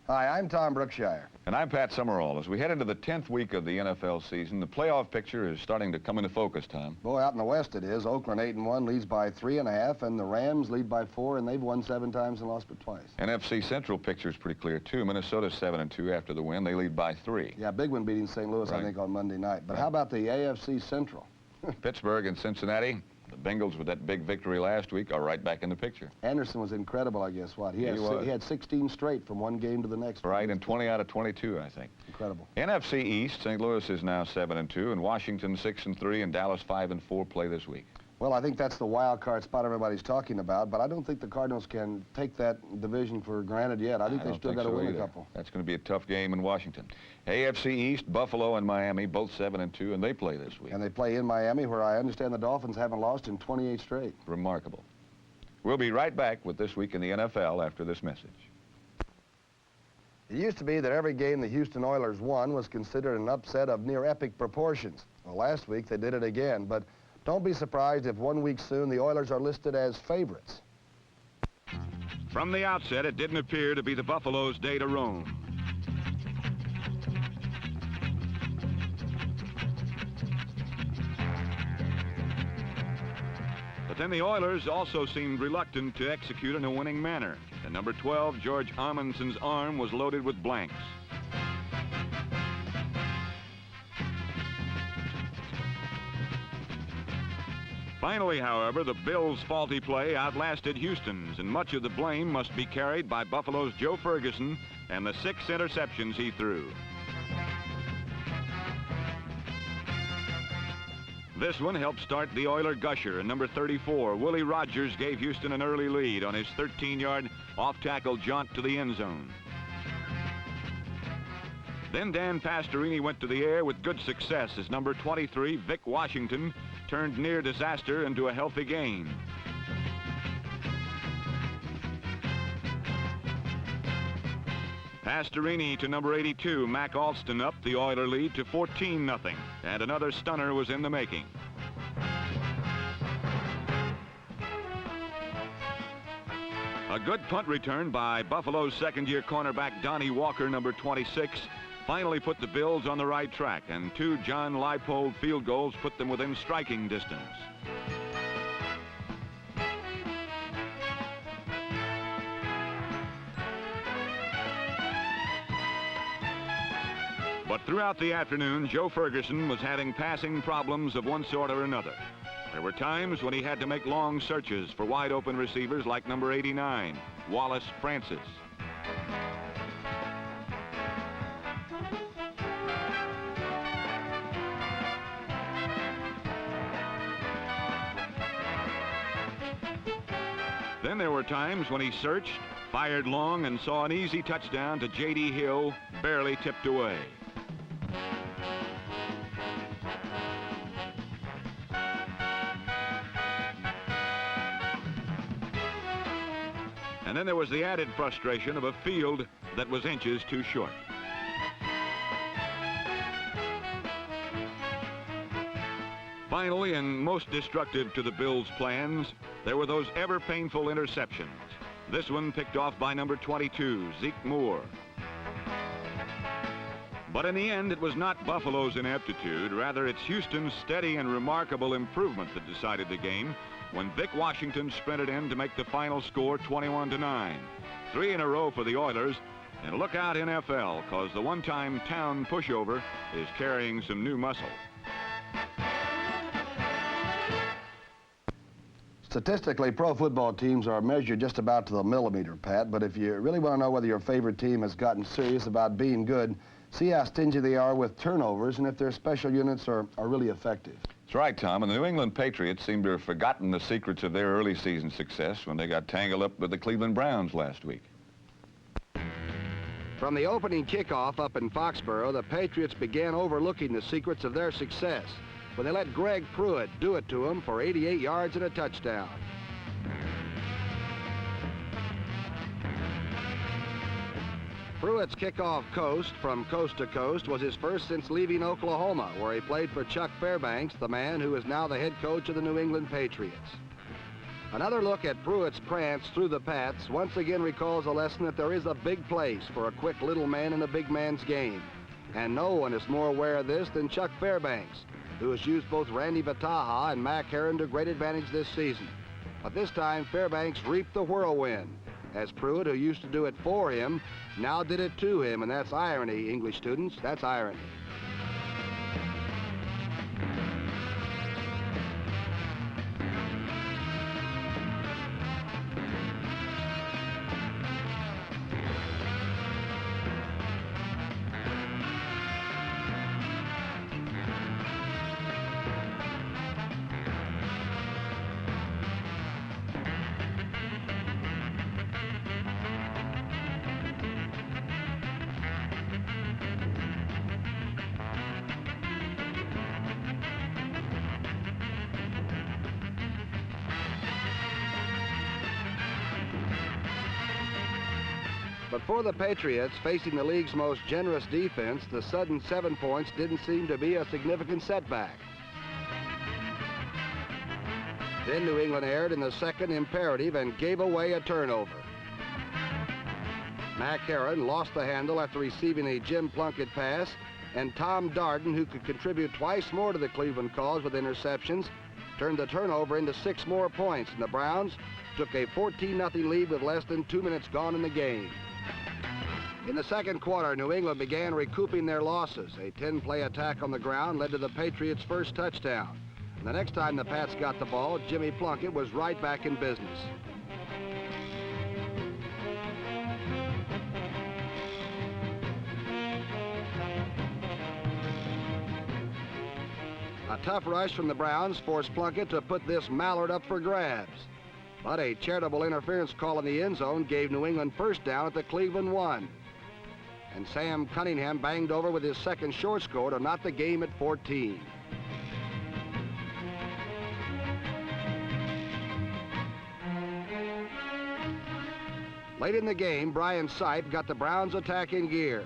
Hi, I'm Tom Brookshire. And I'm Pat Summerall. As we head into the 10th week of the NFL season, the playoff picture is starting to come into focus, Tom. Boy, out in the West it is. Oakland 8-1 leads by 3.5, and the Rams lead by 4, and they've won 7 times and lost but twice. NFC Central picture is pretty clear, too. Minnesota 7-2 after the win. They lead by 3. Yeah, big one beating St. Louis, right. I think, on Monday night. But how about the AFC Central? Pittsburgh and Cincinnati. The Bengals, with that big victory last week, are right back in the picture. Anderson was incredible, I guess. What? He had 16 straight from one game to the next. Right, and 20 out of 22, I think. Incredible. NFC East, St. Louis is now 7-2, and Washington 6-3, and Dallas 5-4 play this week. Well, I think that's the wild card spot everybody's talking about, but I don't think the Cardinals can take that division for granted yet. I think they've still got to win a couple. That's going to be a tough game in Washington. AFC East, Buffalo and Miami, both 7-2, and they play this week. And they play in Miami, where I understand the Dolphins haven't lost in 28 straight. Remarkable. We'll be right back with This Week in the NFL after this message. It used to be that every game the Houston Oilers won was considered an upset of near epic proportions. Well, last week they did it again, but don't be surprised if 1 week soon the Oilers are listed as favorites. From the outset, it didn't appear to be the Buffalo's day to roam. But then the Oilers also seemed reluctant to execute in a winning manner. And number 12, George Amundsen's arm was loaded with blanks. Finally, however, the Bills' faulty play outlasted Houston's, and much of the blame must be carried by Buffalo's Joe Ferguson and the 6 interceptions he threw. This one helped start the Oiler gusher, and number 34, Willie Rogers, gave Houston an early lead on his 13-yard off-tackle jaunt to the end zone. Then Dan Pastorini went to the air with good success as number 23, Vic Washington, turned near disaster into a healthy gain. Pastorini to number 82, Mac Alston, up the Oiler lead to 14-0, and another stunner was in the making. A good punt return by Buffalo's second-year cornerback Donnie Walker, number 26, finally put the Bills on the right track, and 2 John Leipold field goals put them within striking distance. But throughout the afternoon, Joe Ferguson was having passing problems of one sort or another. There were times when he had to make long searches for wide-open receivers like number 89, Wallace Francis. Then there were times when he searched, fired long, and saw an easy touchdown to J.D. Hill, barely tipped away. And then there was the added frustration of a field that was inches too short. Finally, and most destructive to the Bills' plans, there were those ever-painful interceptions. This one picked off by number 22, Zeke Moore. But in the end, it was not Buffalo's ineptitude. Rather, it's Houston's steady and remarkable improvement that decided the game when Vic Washington sprinted in to make the final score 21-9. 3 in a row for the Oilers. And look out, NFL, because the one-time town pushover is carrying some new muscle. Statistically, pro football teams are measured just about to the millimeter, Pat, but if you really want to know whether your favorite team has gotten serious about being good, see how stingy they are with turnovers and if their special units are really effective. That's right, Tom, and the New England Patriots seem to have forgotten the secrets of their early season success when they got tangled up with the Cleveland Browns last week. From the opening kickoff up in Foxborough, the Patriots began overlooking the secrets of their success when they let Greg Pruitt do it to them for 88 yards and a touchdown. Pruitt's kickoff coast from coast to coast was his first since leaving Oklahoma, where he played for Chuck Fairbanks, the man who is now the head coach of the New England Patriots. Another look at Pruitt's prance through the Pats once again recalls a lesson that there is a big place for a quick little man in a big man's game. And no one is more aware of this than Chuck Fairbanks, who has used both Randy Vataha and Mac Herron to great advantage this season. But this time, Fairbanks reaped the whirlwind, as Pruitt, who used to do it for him, now did it to him, and that's irony, English students, that's irony. But for the Patriots, facing the league's most generous defense, the sudden 7 points didn't seem to be a significant setback. Then New England erred in the second imperative and gave away a turnover. Mac Herron lost the handle after receiving a Jim Plunkett pass, and Tom Darden, who could contribute twice more to the Cleveland cause with interceptions, turned the turnover into 6 more points, and the Browns took a 14-0 lead with less than 2 minutes gone in the game. In the second quarter, New England began recouping their losses. A 10-play attack on the ground led to the Patriots' first touchdown. And the next time the Pats got the ball, Jimmy Plunkett was right back in business. A tough rush from the Browns forced Plunkett to put this mallard up for grabs. But a charitable interference call in the end zone gave New England first down at the Cleveland 1. And Sam Cunningham banged over with his second short score to knot the game at 14. Late in the game, Brian Sipe got the Browns' attack in gear.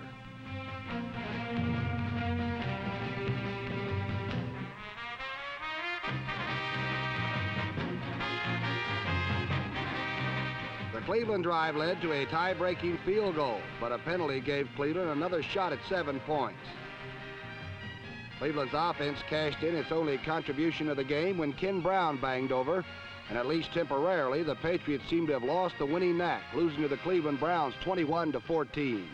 The Cleveland drive led to a tie-breaking field goal, but a penalty gave Cleveland another shot at 7 points. Cleveland's offense cashed in its only contribution of the game when Ken Brown banged over, and at least temporarily, the Patriots seemed to have lost the winning knack, losing to the Cleveland Browns 21-14.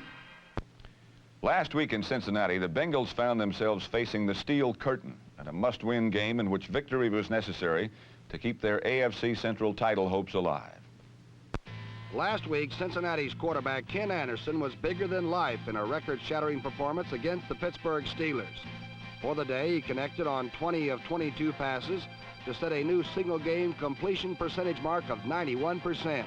Last week in Cincinnati, the Bengals found themselves facing the Steel Curtain at a must-win game in which victory was necessary to keep their AFC Central title hopes alive. Last week, Cincinnati's quarterback Ken Anderson was bigger than life in a record-shattering performance against the Pittsburgh Steelers. For the day, he connected on 20 of 22 passes to set a new single-game completion percentage mark of 91%.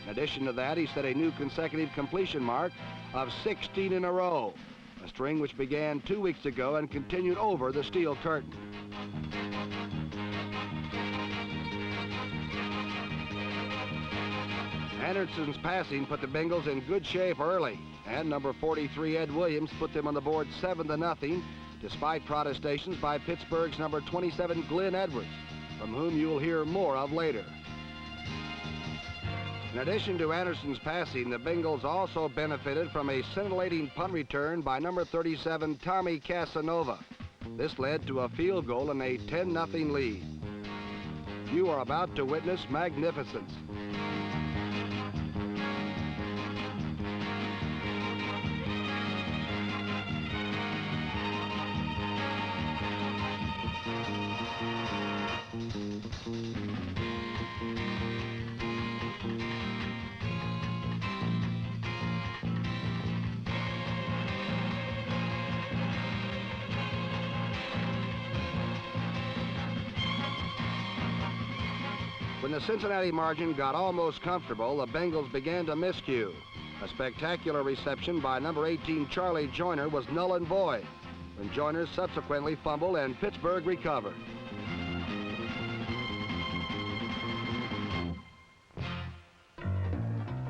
In addition to that, he set a new consecutive completion mark of 16 in a row, a string which began 2 weeks ago and continued over the Steel Curtain. Anderson's passing put the Bengals in good shape early, and number 43 Ed Williams put them on the board 7-0, despite protestations by Pittsburgh's number 27 Glenn Edwards, from whom you will hear more of later. In addition to Anderson's passing, the Bengals also benefited from a scintillating punt return by number 37 Tommy Casanova. This led to a field goal and a 10-0 lead. You are about to witness magnificence. When the Cincinnati margin got almost comfortable, the Bengals began to miscue. A spectacular reception by number 18 Charlie Joyner was null and void, when Joyner subsequently fumbled and Pittsburgh recovered.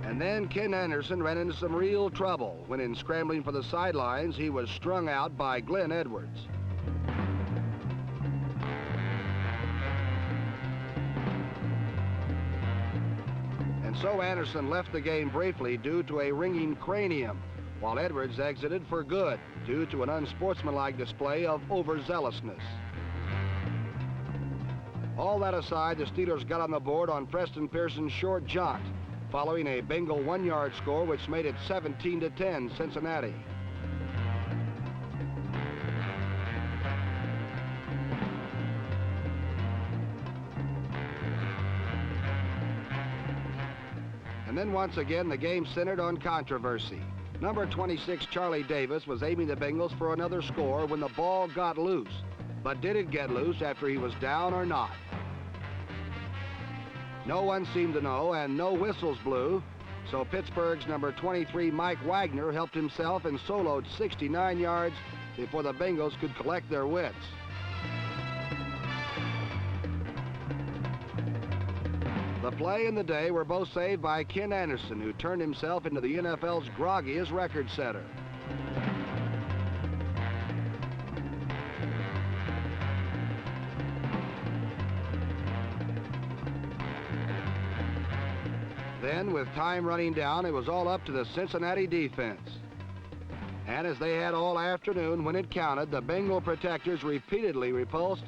And then Ken Anderson ran into some real trouble when, in scrambling for the sidelines, he was strung out by Glenn Edwards. And so Anderson left the game briefly due to a ringing cranium, while Edwards exited for good due to an unsportsmanlike display of overzealousness. All that aside, the Steelers got on the board on Preston Pearson's short jaunt, following a Bengal 1-yard score which made it 17-10 Cincinnati. And then once again, the game centered on controversy. Number 26, Charlie Davis, was aiming the Bengals for another score when the ball got loose. But did it get loose after he was down or not? No one seemed to know, and no whistles blew. So Pittsburgh's number 23, Mike Wagner, helped himself and soloed 69 yards before the Bengals could collect their wits. The play and the day were both saved by Ken Anderson, who turned himself into the NFL's groggiest record setter. Then, with time running down, it was all up to the Cincinnati defense. And as they had all afternoon when it counted, the Bengal protectors repeatedly repulsed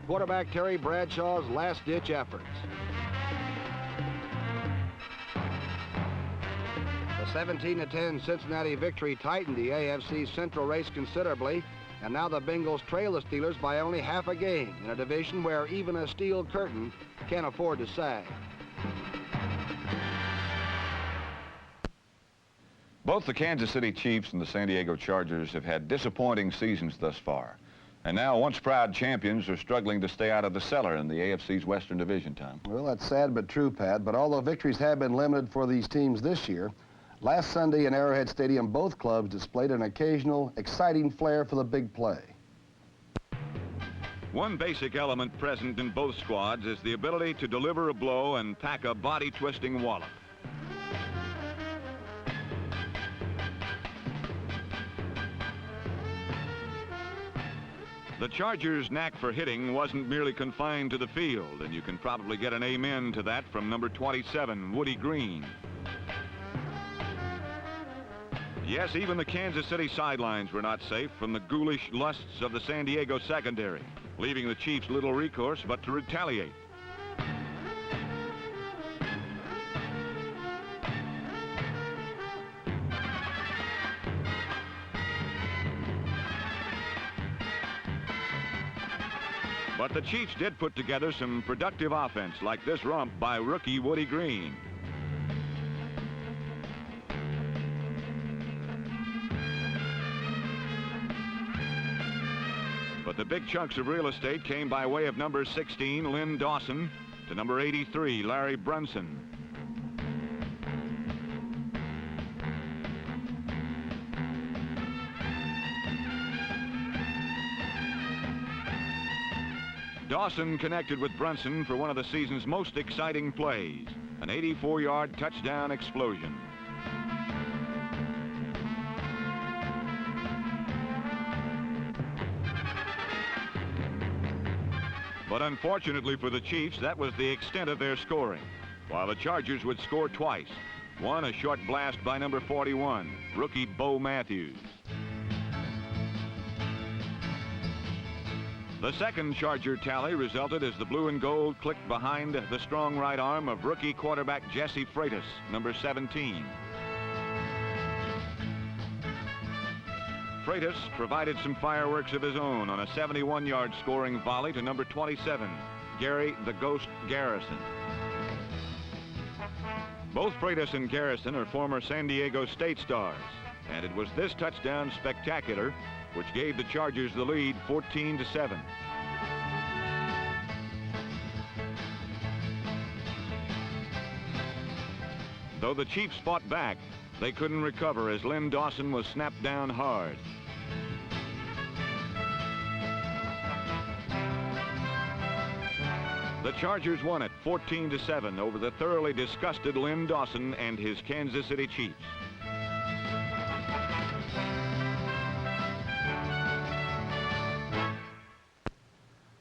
quarterback Terry Bradshaw's last-ditch efforts. The 17-10 Cincinnati victory tightened the AFC Central race considerably, and now the Bengals trail the Steelers by only half a game in a division where even a steel curtain can't afford to sag. Both the Kansas City Chiefs and the San Diego Chargers have had disappointing seasons thus far. And now, once proud champions are struggling to stay out of the cellar in the AFC's Western Division, Tom. Well, that's sad but true, Pat. But although victories have been limited for these teams this year, last Sunday in Arrowhead Stadium, both clubs displayed an occasional, exciting flair for the big play. One basic element present in both squads is the ability to deliver a blow and pack a body-twisting wallop. The Chargers' knack for hitting wasn't merely confined to the field, and you can probably get an amen to that from number 27, Woody Green. Yes, even the Kansas City sidelines were not safe from the ghoulish lusts of the San Diego secondary, leaving the Chiefs little recourse but to retaliate. But the Chiefs did put together some productive offense, like this rump by rookie Woody Green. But the big chunks of real estate came by way of number 16, Lynn Dawson, to number 83, Larry Brunson. Dawson connected with Brunson for one of the season's most exciting plays, an 84-yard touchdown explosion. But unfortunately for the Chiefs, that was the extent of their scoring, while the Chargers would score twice. One, a short blast by number 41, rookie Bo Matthews. The second Charger tally resulted as the blue and gold clicked behind the strong right arm of rookie quarterback Jesse Freitas, number 17. Freitas provided some fireworks of his own on a 71-yard scoring volley to number 27, Gary the Ghost Garrison. Both Freitas and Garrison are former San Diego State stars, and it was this touchdown spectacular which gave the Chargers the lead 14-7. Though the Chiefs fought back, they couldn't recover as Lynn Dawson was snapped down hard. The Chargers won it 14-7 over the thoroughly disgusted Lynn Dawson and his Kansas City Chiefs.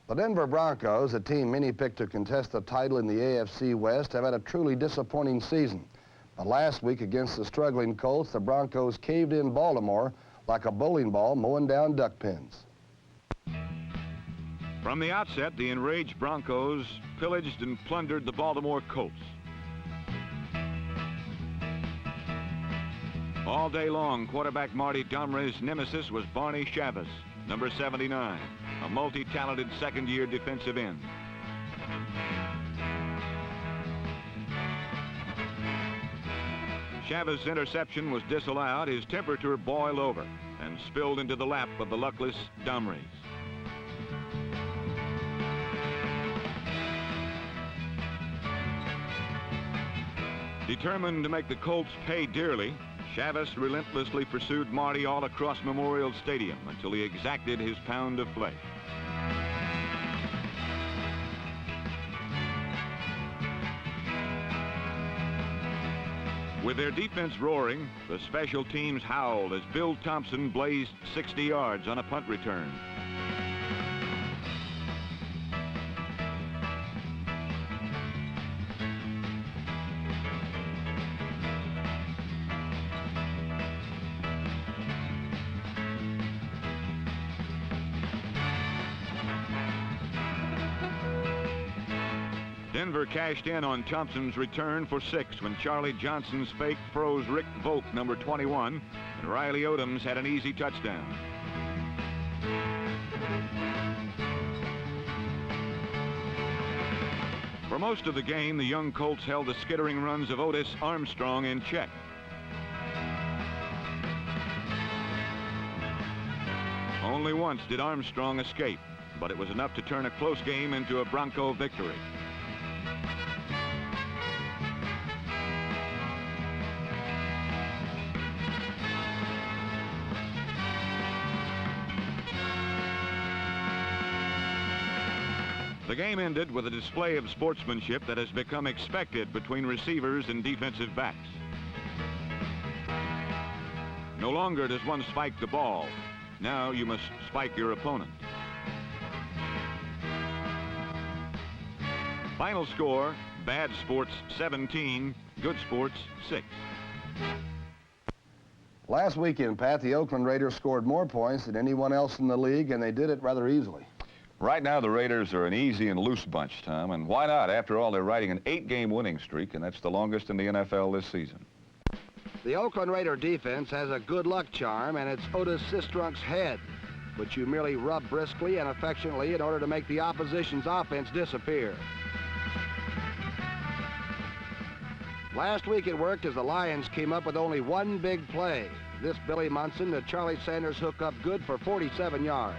The Denver Broncos, a team many picked to contest the title in the AFC West, have had a truly disappointing season. But last week against the struggling Colts, the Broncos caved in Baltimore like a bowling ball mowing down duck pins. From the outset, the enraged Broncos pillaged and plundered the Baltimore Colts. All day long, quarterback Marty Domre's nemesis was Barney Chavez, number 79, a multi-talented second-year defensive end. Chavez's interception was disallowed. His temperature boiled over and spilled into the lap of the luckless Domres. Determined to make the Colts pay dearly, Chavez relentlessly pursued Marty all across Memorial Stadium until he exacted his pound of flesh. With their defense roaring, the special teams howled as Bill Thompson blazed 60 yards on a punt return. Denver cashed in on Thompson's return for 6 when Charlie Johnson's fake froze Rick Volk, number 21, and Riley Odoms had an easy touchdown. For most of the game, the young Colts held the skittering runs of Otis Armstrong in check. Only once did Armstrong escape, but it was enough to turn a close game into a Bronco victory. The game ended with a display of sportsmanship that has become expected between receivers and defensive backs. No longer does one spike the ball. Now you must spike your opponent. Final score, Bad Sports 17, Good Sports 6. Last weekend, Pat, the Oakland Raiders scored more points than anyone else in the league, and they did it rather easily. Right now, the Raiders are an easy and loose bunch, Tom, and why not? After all, they're riding an 8-game winning streak, and that's the longest in the NFL this season. The Oakland Raider defense has a good luck charm, and it's Otis Sistrunk's head, which you merely rub briskly and affectionately in order to make the opposition's offense disappear. Last week it worked as the Lions came up with only one big play. This Billy Munson to Charlie Sanders hookup good for 47 yards.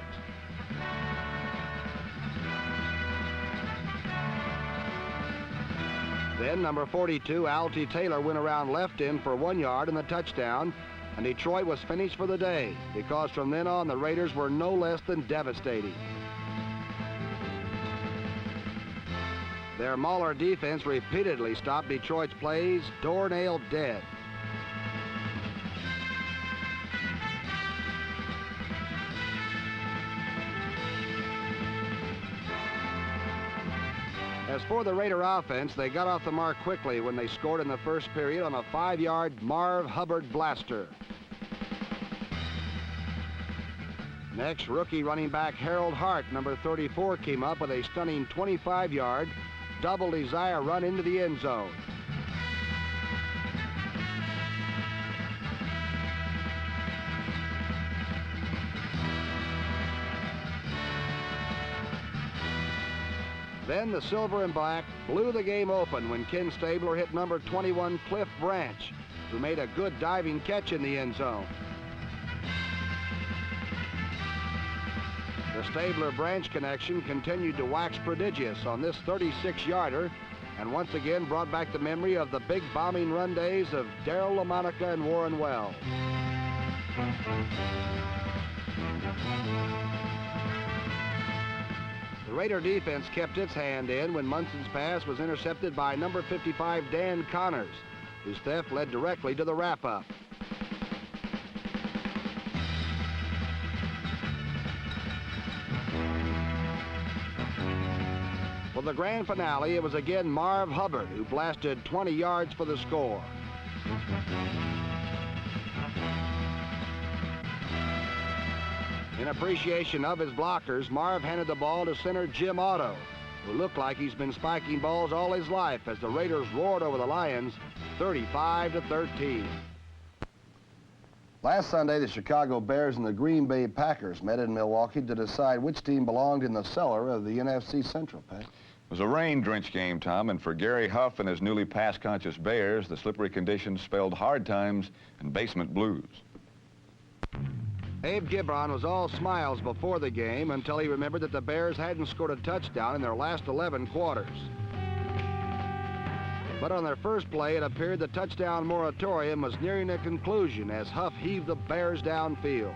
Then number 42, Altie Taylor, went around left him for 1 yard and the touchdown, and Detroit was finished for the day because from then on the Raiders were no less than devastating. Their Mahler defense repeatedly stopped Detroit's plays, door-nailed dead. As for the Raider offense, they got off the mark quickly when they scored in the first period on a 5-yard Marv Hubbard blaster. Next, rookie running back Harold Hart, number 34, came up with a stunning 25-yard double desire run into the end zone. Then the silver and black blew the game open when Ken Stabler hit number 21 Cliff Branch, who made a good diving catch in the end zone. The Stabler-Branch connection continued to wax prodigious on this 36-yarder and once again brought back the memory of the big bombing run days of Darryl LaMonica and Warren Wells. The Raider defense kept its hand in when Munson's pass was intercepted by number 55 Dan Connors, whose theft led directly to the wrap-up. the grand finale, it was again Marv Hubbard who blasted 20 yards for the score. In appreciation of his blockers, Marv handed the ball to center Jim Otto, who looked like he's been spiking balls all his life as the Raiders roared over the Lions 35-13. Last Sunday, the Chicago Bears and the Green Bay Packers met in Milwaukee to decide which team belonged in the cellar of the NFC Central, Pat. It was a rain-drenched game, Tom, and for Gary Huff and his newly pass-conscious Bears, the slippery conditions spelled hard times and basement blues. Abe Gibron was all smiles before the game until he remembered that the Bears hadn't scored a touchdown in their last 11 quarters. But on their first play, it appeared the touchdown moratorium was nearing a conclusion as Huff heaved the Bears downfield.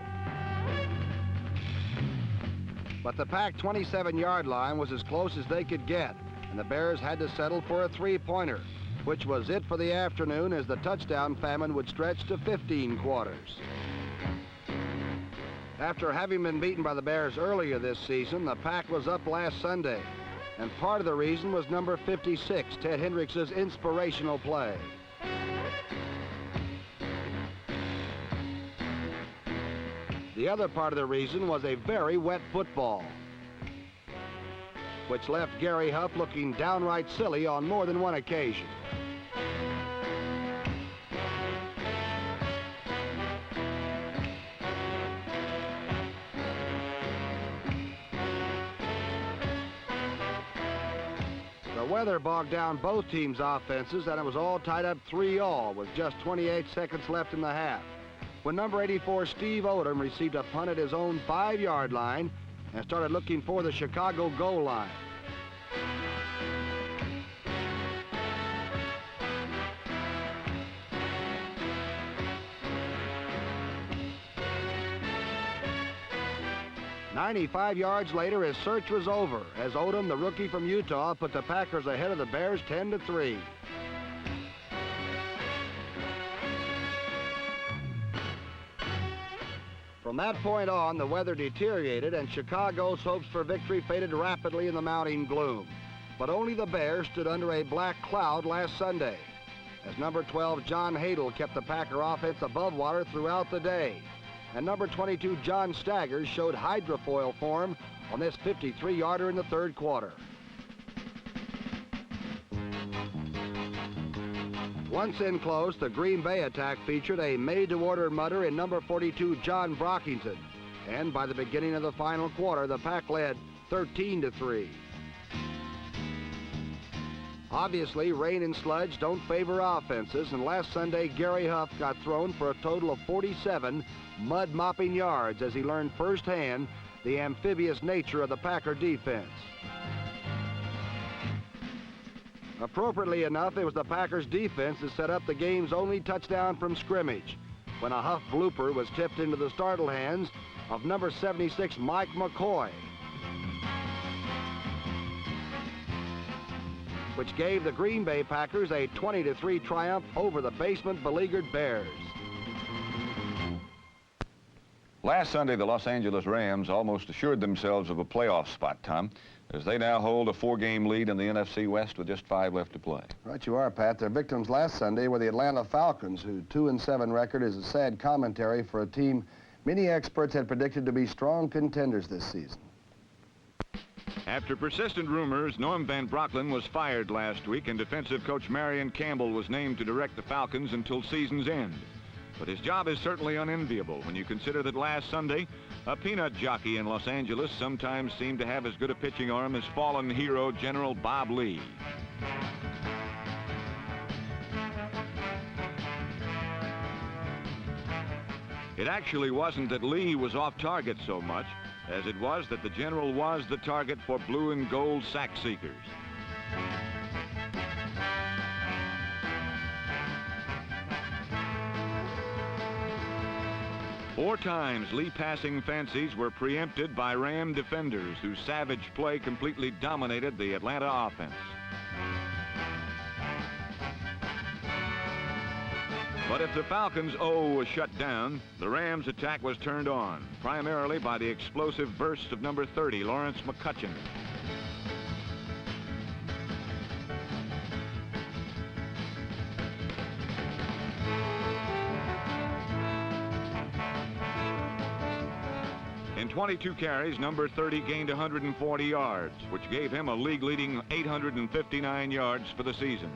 But the Pack 27-yard line was as close as they could get, and the Bears had to settle for a three-pointer, which was it for the afternoon as the touchdown famine would stretch to 15 quarters. After having been beaten by the Bears earlier this season, the Pack was up last Sunday, and part of the reason was number 56, Ted Hendricks' inspirational play. The other part of the reason was a very wet football, which left Gary Huff looking downright silly on more than one occasion. The weather bogged down both teams' offenses, and it was all tied up 3-all with just 28 seconds left in the half, when number 84 Steve Odom received a punt at his own 5-yard line and started looking for the Chicago goal line. "95 yards later, his search was over as Odom, the rookie from Utah, put the Packers ahead of the Bears 10-3. From that point on, the weather deteriorated and Chicago's hopes for victory faded rapidly in the mounting gloom. But only the Bears stood under a black cloud last Sunday, as number 12 John Hadle kept the Packer offense above water throughout the day, and number 22 John Staggers showed hydrofoil form on this 53-yarder in the third quarter. Once in close, the Green Bay attack featured a made-to-order mutter in number 42 John Brockington, and by the beginning of the final quarter, the Pack led 13-3. Obviously, rain and sludge don't favor offenses, and last Sunday, Gary Huff got thrown for a total of 47 mud-mopping yards as he learned firsthand the amphibious nature of the Packer defense. Appropriately enough, it was the Packers' defense that set up the game's only touchdown from scrimmage, when a Huff blooper was tipped into the startled hands of number 76 Mike McCoy, which gave the Green Bay Packers a 20-3 triumph over the basement-beleaguered Bears. Last Sunday, the Los Angeles Rams almost assured themselves of a playoff spot, Tom, as they now hold a 4-game lead in the NFC West with just 5 left to play. Right you are, Pat. Their victims last Sunday were the Atlanta Falcons, whose 2-7 record is a sad commentary for a team many experts had predicted to be strong contenders this season. After persistent rumors, Norm Van Brocklin was fired last week, and defensive coach Marion Campbell was named to direct the Falcons until season's end. But his job is certainly unenviable when you consider that last Sunday, a peanut jockey in Los Angeles sometimes seemed to have as good a pitching arm as fallen hero General Bob Lee. It actually wasn't that Lee was off target so much as it was that the General was the target for blue and gold sack seekers. Four times, Lee passing fancies were preempted by Ram defenders whose savage play completely dominated the Atlanta offense. But if the Falcons' O was shut down, the Rams' attack was turned on, primarily by the explosive bursts of number 30, Lawrence McCutcheon. 22 carries, number 30 gained 140 yards, which gave him a league-leading 859 yards for the season.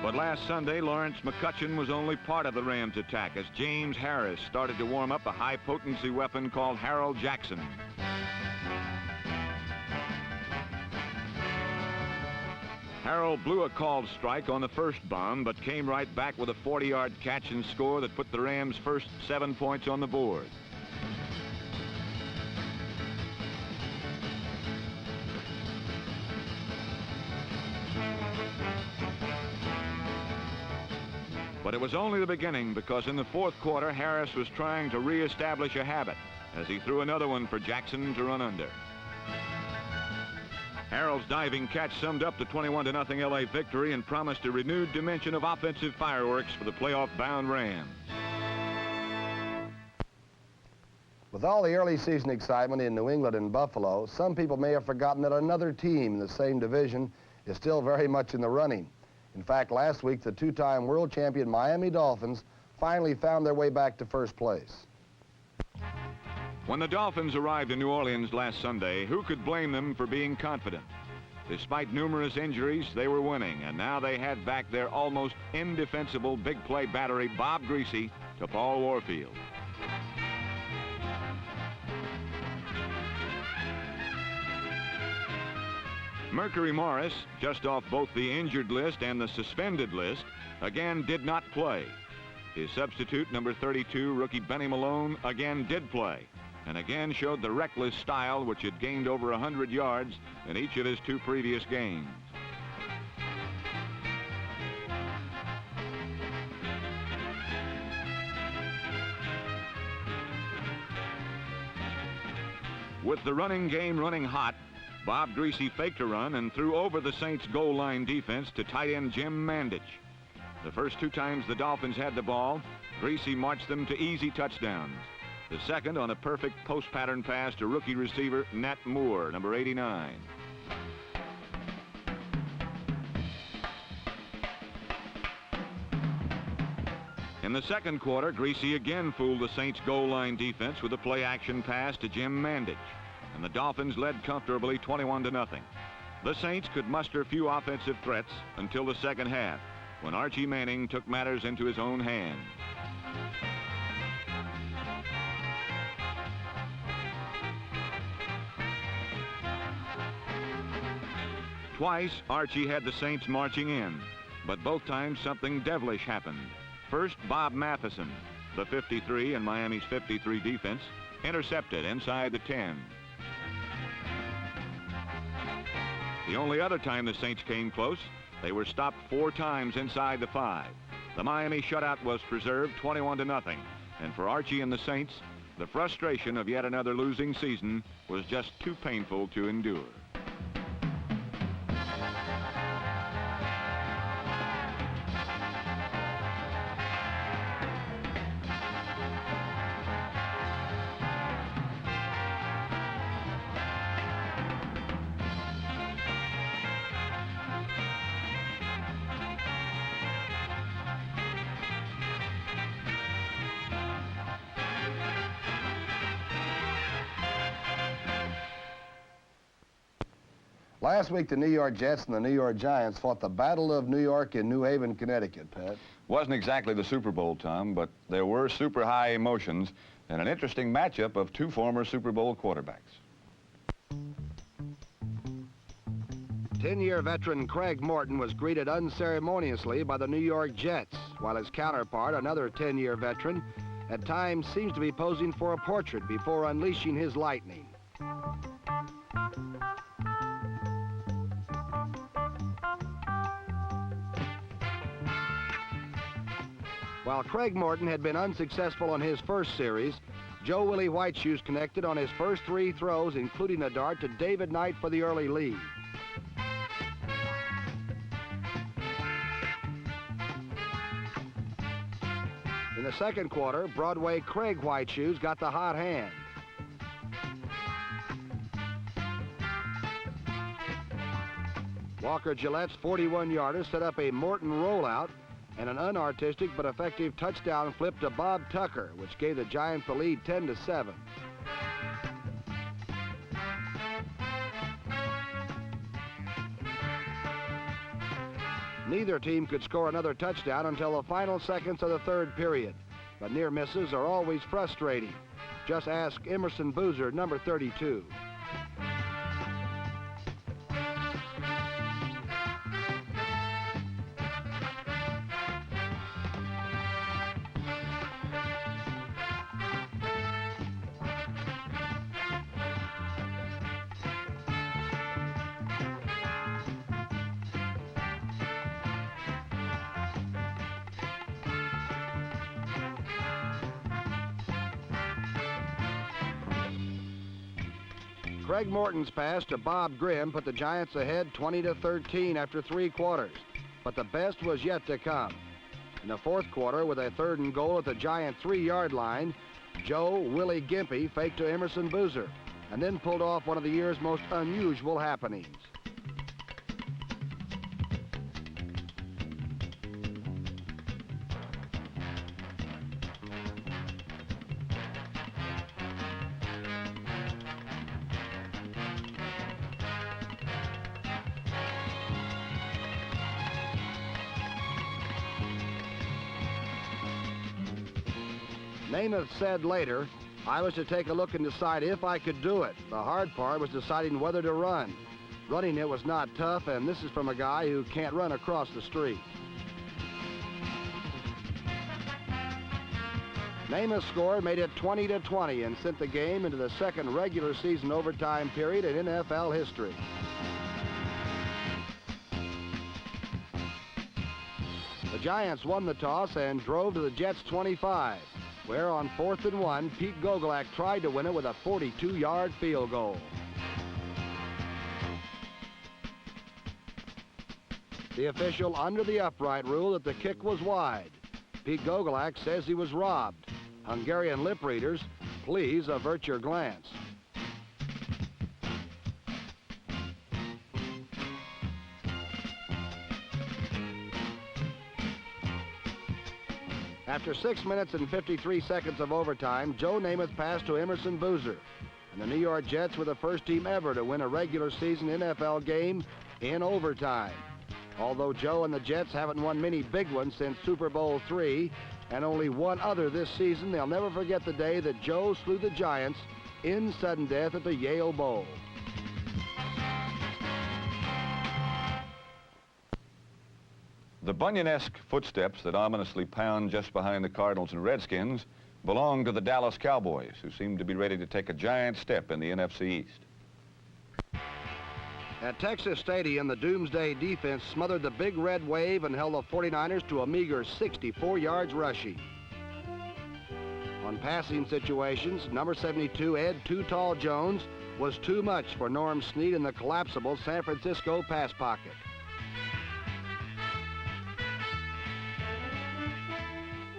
But last Sunday, Lawrence McCutcheon was only part of the Rams' attack as James Harris started to warm up a high-potency weapon called Harold Jackson. Harold blew a called strike on the first bomb, but came right back with a 40-yard catch and score that put the Rams' first 7 points on the board. But it was only the beginning, because in the fourth quarter, Harris was trying to reestablish a habit as he threw another one for Jackson to run under. Harold's diving catch summed up the 21-0 LA victory and promised a renewed dimension of offensive fireworks for the playoff-bound Rams. With all the early season excitement in New England and Buffalo, some people may have forgotten that another team in the same division is still very much in the running. In fact, last week, the two-time world champion Miami Dolphins finally found their way back to first place. When the Dolphins arrived in New Orleans last Sunday, who could blame them for being confident? Despite numerous injuries, they were winning, and now they had back their almost indefensible big play battery, Bob Greasy, to Paul Warfield. Mercury Morris, just off both the injured list and the suspended list, again did not play. His substitute, number 32, rookie Benny Malone, again did play, and again showed the reckless style which had gained over 100 yards in each of his two previous games. With the running game running hot, Bob Greasy faked a run and threw over the Saints' goal line defense to tight end Jim Mandich. The first two times the Dolphins had the ball, Greasy marched them to easy touchdowns. The second on a perfect post-pattern pass to rookie receiver Nat Moore, number 89. In the second quarter, Greasy again fooled the Saints' goal line defense with a play-action pass to Jim Mandich, and the Dolphins led comfortably 21-0. The Saints could muster few offensive threats until the second half, when Archie Manning took matters into his own hands. Twice, Archie had the Saints marching in, but both times something devilish happened. First, Bob Matheson, the 53 in Miami's 53 defense, intercepted inside the 10. The only other time the Saints came close, they were stopped 4 times inside the 5. The Miami shutout was preserved 21-0, and for Archie and the Saints, the frustration of yet another losing season was just too painful to endure. Last week, the New York Jets and the New York Giants fought the Battle of New York in New Haven, Connecticut, Pat. Wasn't exactly the Super Bowl, Tom, but there were super high emotions and an interesting matchup of two former Super Bowl quarterbacks. 10-year veteran Craig Morton was greeted unceremoniously by the New York Jets, while his counterpart, another 10-year veteran, at times seems to be posing for a portrait before unleashing his lightning. While Craig Morton had been unsuccessful on his first series, Joe Willie Whiteshoes connected on his first 3 throws, including a dart to David Knight for the early lead. In the second quarter, Broadway Craig Whiteshoes got the hot hand. Walker Gillette's 41-yarder set up a Morton rollout and an unartistic but effective touchdown flip to Bob Tucker, which gave the Giants the lead 10-7. Neither team could score another touchdown until the final seconds of the third period, but near misses are always frustrating. Just ask Emerson Boozer, number 32. Craig Morton's pass to Bob Grimm put the Giants ahead 20-13 after 3 quarters, but the best was yet to come. In the fourth quarter, with a 3rd and goal at the Giant 3-yard line, Joe Willie Gimpy faked to Emerson Boozer and then pulled off one of the year's most unusual happenings. Namath said later, "I was to take a look and decide if I could do it. The hard part was deciding whether to run. Running it was not tough, and this is from a guy who can't run across the street." Namath's score made it 20-20 and sent the game into the second regular season overtime period in NFL history. The Giants won the toss and drove to the Jets' 25. Where on 4th and 1, Pete Gogolak tried to win it with a 42-yard field goal. The official under the upright ruled that the kick was wide. Pete Gogolak says he was robbed. Hungarian lip readers, please avert your glance. After 6 minutes and 53 seconds of overtime, Joe Namath passed to Emerson Boozer, and the New York Jets were the first team ever to win a regular season NFL game in overtime. Although Joe and the Jets haven't won many big ones since Super Bowl III, and only one other this season, they'll never forget the day that Joe slew the Giants in sudden death at the Yale Bowl. The Bunyan-esque footsteps that ominously pound just behind the Cardinals and Redskins belong to the Dallas Cowboys, who seem to be ready to take a giant step in the NFC East. At Texas Stadium, the Doomsday defense smothered the Big Red Wave and held the 49ers to a meager 64 yards rushing. On passing situations, number 72 Ed Too Tall Jones was too much for Norm Snead in the collapsible San Francisco pass pocket.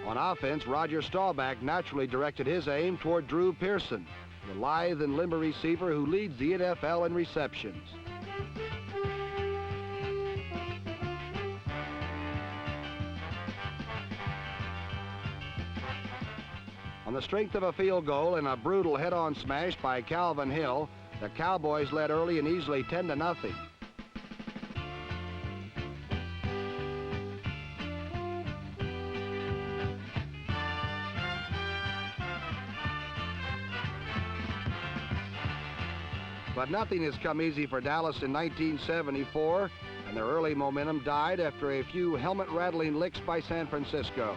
On offense, Roger Staubach naturally directed his aim toward Drew Pearson, the lithe and limber receiver who leads the NFL in receptions. On the strength of a field goal and a brutal head-on smash by Calvin Hill, the Cowboys led early and easily 10-0. But nothing has come easy for Dallas in 1974, and their early momentum died after a few helmet-rattling licks by San Francisco.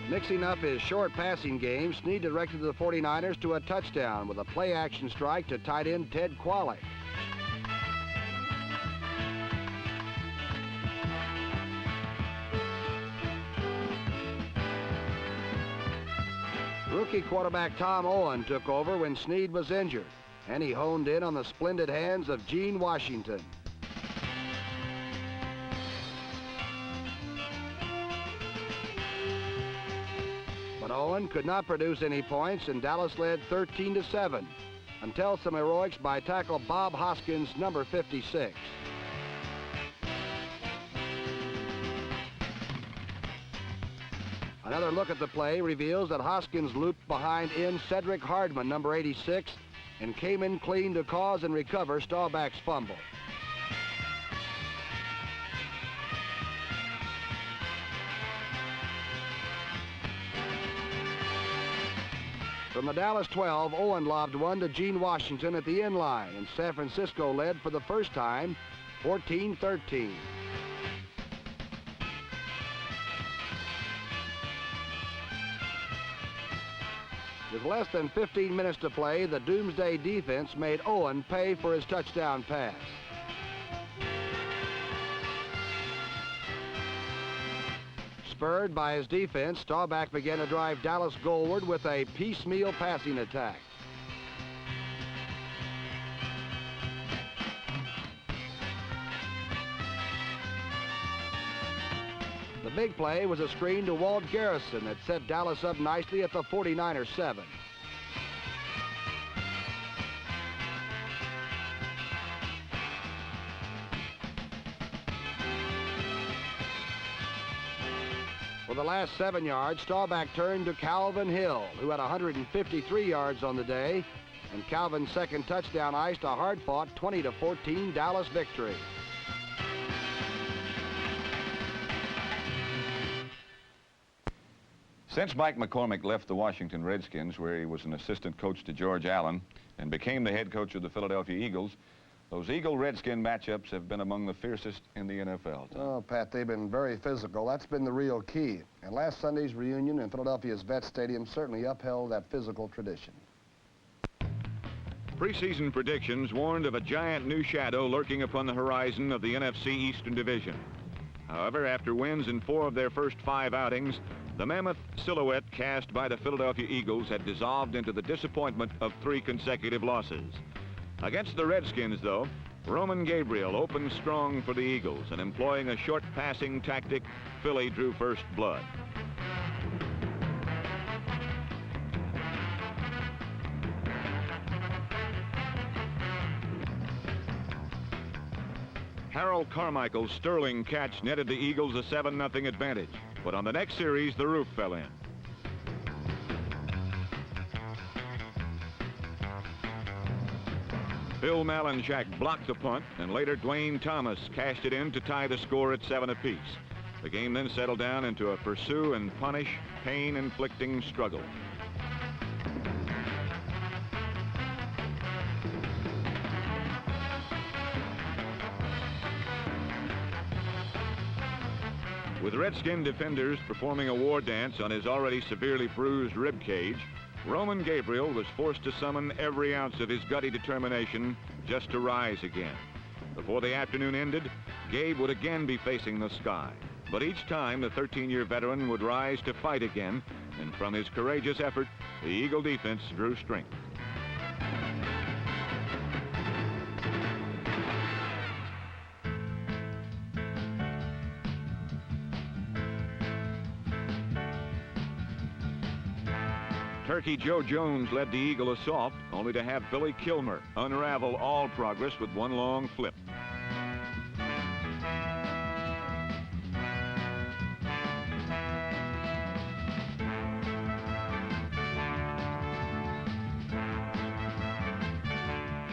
Mixing up his short passing game, Snead directed the 49ers to a touchdown with a play-action strike to tight end Ted Kwalik. Rookie quarterback Tom Owen took over when Snead was injured, and he honed in on the splendid hands of Gene Washington. Owen could not produce any points, and Dallas led 13-7 until some heroics by tackle Bob Hoskins, number 56. Another look at the play reveals that Hoskins looped behind in Cedric Hardman, number 86, and came in clean to cause and recover Staubach's fumble. From the Dallas 12, Owen lobbed one to Gene Washington at the end line, and San Francisco led for the first time, 14-13. With less than 15 minutes to play, the Doomsday defense made Owen pay for his touchdown pass. Spurred by his defense, Staubach began to drive Dallas goalward with a piecemeal passing attack. The big play was a screen to Walt Garrison that set Dallas up nicely at the 49er 7. For the last 7 yards, Staubach turned to Calvin Hill, who had 153 yards on the day, and Calvin's second touchdown iced a hard-fought 20-14 Dallas victory. Since Mike McCormick left the Washington Redskins, where he was an assistant coach to George Allen, and became the head coach of the Philadelphia Eagles, those Eagle-Redskin matchups have been among the fiercest in the NFL. Oh, Pat, they've been very physical. That's been the real key. And last Sunday's reunion in Philadelphia's Vet Stadium certainly upheld that physical tradition. Preseason predictions warned of a giant new shadow lurking upon the horizon of the NFC Eastern Division. However, after wins in 4 of their first 5 outings, the mammoth silhouette cast by the Philadelphia Eagles had dissolved into the disappointment of 3 consecutive losses. Against the Redskins, though, Roman Gabriel opened strong for the Eagles, and employing a short passing tactic, Philly drew first blood. Harold Carmichael's sterling catch netted the Eagles a 7-0 advantage, but on the next series, the roof fell in. Bill Malinchak blocked the punt, and later Dwayne Thomas cashed it in to tie the score at 7 apiece. The game then settled down into a pursue and punish, pain-inflicting struggle. With Redskin defenders performing a war dance on his already severely bruised rib cage, Roman Gabriel was forced to summon every ounce of his gutty determination just to rise again. Before the afternoon ended, Gabe would again be facing the sky. But each time, the 13-year veteran would rise to fight again, and from his courageous effort, the Eagle defense drew strength. Turkey Joe Jones led the Eagle assault, only to have Billy Kilmer unravel all progress with one long flip.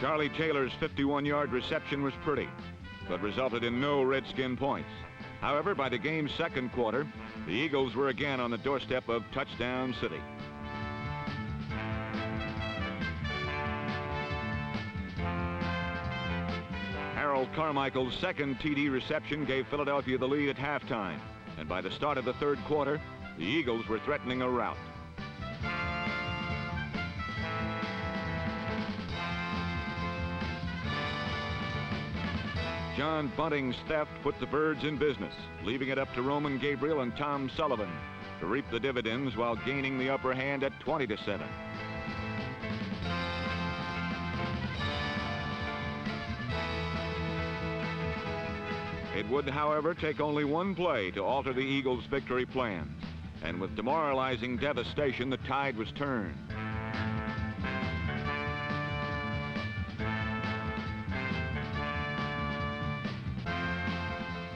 Charlie Taylor's 51-yard reception was pretty, but resulted in no Redskin points. However, by the game's second quarter, the Eagles were again on the doorstep of Touchdown City. Harold Carmichael's second TD reception gave Philadelphia the lead at halftime, and by the start of the third quarter, the Eagles were threatening a rout. John Bunting's theft put the Birds in business, leaving it up to Roman Gabriel and Tom Sullivan to reap the dividends while gaining the upper hand at 20-7. It would, however, take only one play to alter the Eagles' victory plans. And with demoralizing devastation, the tide was turned.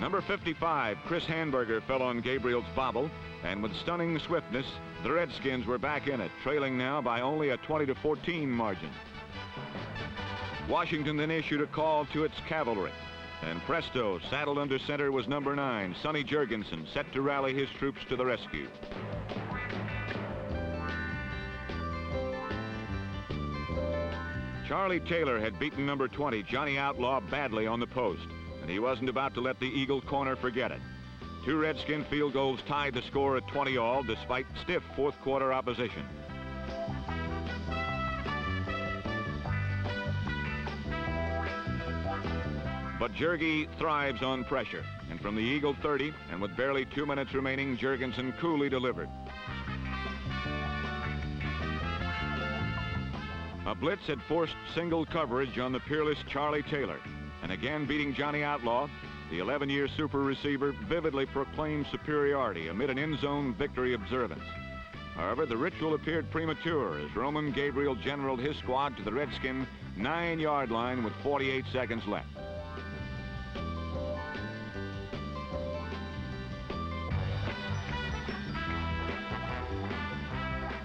Number 55, Chris Hanberger, fell on Gabriel's bobble, and with stunning swiftness, the Redskins were back in it, trailing now by only a 20-14 margin. Washington then issued a call to its cavalry, and presto, saddled under center was number 9, Sonny Jurgensen, set to rally his troops to the rescue. Charlie Taylor had beaten number 20, Johnny Outlaw, badly on the post, and he wasn't about to let the Eagle corner forget it. 2 Redskin field goals tied the score at 20-all despite stiff fourth-quarter opposition. But Jurgie thrives on pressure, and from the Eagle 30, and with barely 2 minutes remaining, Jurgensen coolly delivered. A blitz had forced single coverage on the peerless Charlie Taylor, and again beating Johnny Outlaw, the 11-year super receiver vividly proclaimed superiority amid an end-zone victory observance. However, the ritual appeared premature as Roman Gabriel generaled his squad to the Redskin 9-yard line with 48 seconds left.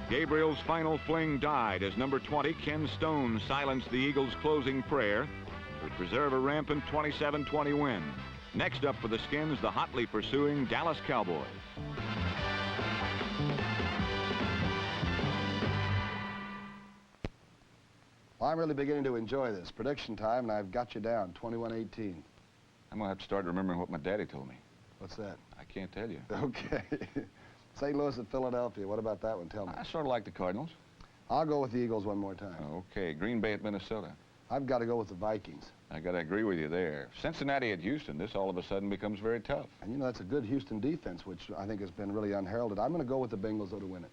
Gabriel's final fling died as number 20, Ken Stone, silenced the Eagles' closing prayer to preserve a rampant 27-20 win. Next up for the Skins, the hotly pursuing Dallas Cowboys. Well, I'm really beginning to enjoy this. Prediction time, and I've got you down, 21-18. I'm going to have to start remembering what my daddy told me. What's that? I can't tell you. Okay. St. Louis at Philadelphia. What about that one? Tell me. I sort of like the Cardinals. I'll go with the Eagles one more time. Okay, Green Bay at Minnesota. I've got to go with the Vikings. I got to agree with you there. Cincinnati at Houston. This all of a sudden becomes very tough. And you know, that's a good Houston defense, which I think has been really unheralded. I'm going to go with the Bengals, though, to win it.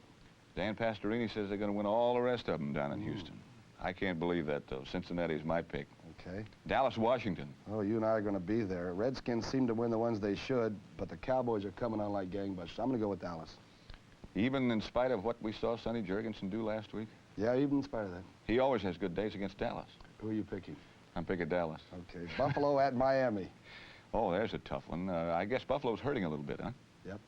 Dan Pastorini says they're going to win all the rest of them down in Houston. I can't believe that, though. Cincinnati's my pick. Okay. Dallas, Washington. Oh, you and I are going to be there. Redskins seem to win the ones they should, but the Cowboys are coming on like gangbusters. I'm going to go with Dallas. Even in spite of what we saw Sonny Jurgensen do last week? Yeah, even in spite of that. He always has good days against Dallas. Who are you picking? I'm picking Dallas. Okay. Buffalo at Miami. Oh, there's a tough one. I guess Buffalo's hurting a little bit, huh? Yep.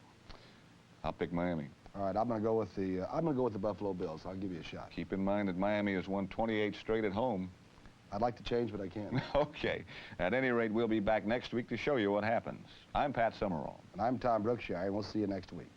I'll pick Miami. All right, I'm going to go with the Buffalo Bills. I'll give you a shot. Keep in mind that Miami has won 28 straight at home. I'd like to change, but I can't. Okay. At any rate, we'll be back next week to show you what happens. I'm Pat Summerall. And I'm Tom Brookshire, and we'll see you next week.